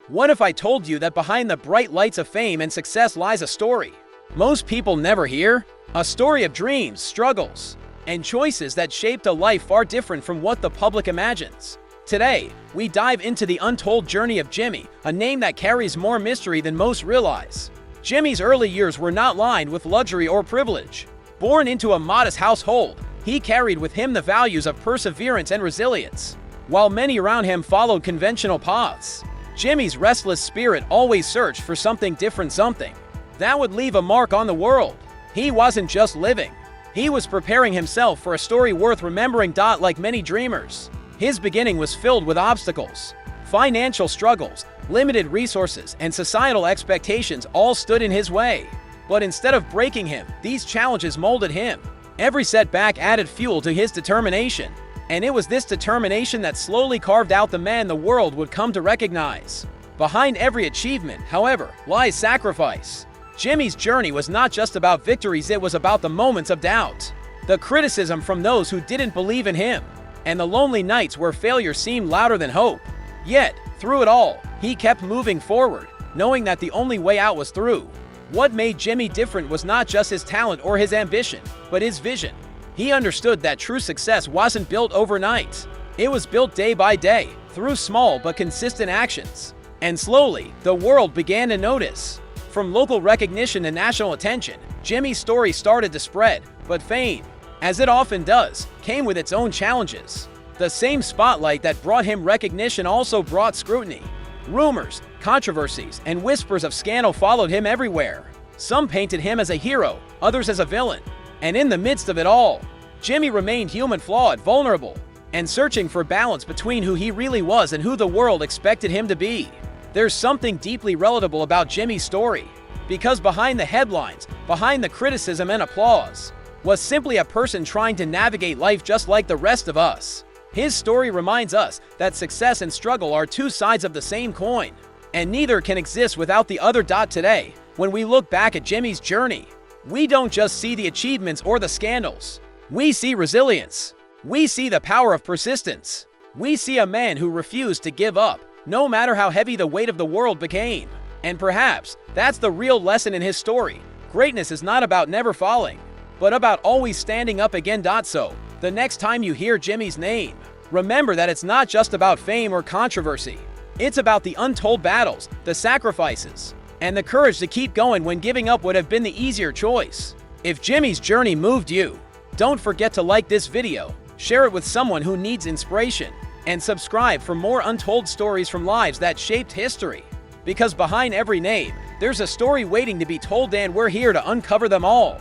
What if I told you that behind the bright lights of fame and success lies a story most people never hear? A story of dreams, struggles, and choices that shaped a life far different from what the public imagines. Today, we dive into the untold journey of Jimmy, a name that carries more mystery than most realize. Jimmy's early years were not lined with luxury or privilege. Born into a modest household, he carried with him the values of perseverance and resilience. While many around him followed conventional paths, Jimmy's restless spirit always searched for something different, something that would leave a mark on the world. He wasn't just living. He was preparing himself for a story worth remembering. Like many dreamers, his beginning was filled with obstacles. Financial struggles, limited resources, and societal expectations all stood in his way. But instead of breaking him, these challenges molded him. Every setback added fuel to his determination. And it was this determination that slowly carved out the man the world would come to recognize. Behind every achievement, however, lies sacrifice. Jimmy's journey was not just about victories, it was about the moments of doubt, the criticism from those who didn't believe in him, and the lonely nights where failure seemed louder than hope. Yet, through it all, he kept moving forward, knowing that the only way out was through. What made Jimmy different was not just his talent or his ambition, but his vision. He understood that true success wasn't built overnight. It was built day by day, through small but consistent actions. And slowly, the world began to notice. From local recognition to national attention, Jimmy's story started to spread, but fame, as it often does, came with its own challenges. The same spotlight that brought him recognition also brought scrutiny. Rumors, controversies, and whispers of scandal followed him everywhere. Some painted him as a hero, others as a villain. And in the midst of it all, Jimmy remained human, flawed, vulnerable, and searching for balance between who he really was and who the world expected him to be. There's something deeply relatable about Jimmy's story, because behind the headlines, behind the criticism and applause, was simply a person trying to navigate life just like the rest of us. His story reminds us that success and struggle are two sides of the same coin, and neither can exist without the other. Today, when we look back at Jimmy's journey, we don't just see the achievements or the scandals. We see resilience. We see the power of persistence. We see a man who refused to give up, no matter how heavy the weight of the world became. And perhaps that's the real lesson in his story. Greatness is not about never falling, but about always standing up again. So, the next time you hear Jimmy's name, remember that it's not just about fame or controversy. It's about the untold battles, the sacrifices, and the courage to keep going when giving up would have been the easier choice. If Jimmy's journey moved you, don't forget to like this video, share it with someone who needs inspiration, and subscribe for more untold stories from lives that shaped history. Because behind every name, there's a story waiting to be told, and we're here to uncover them all.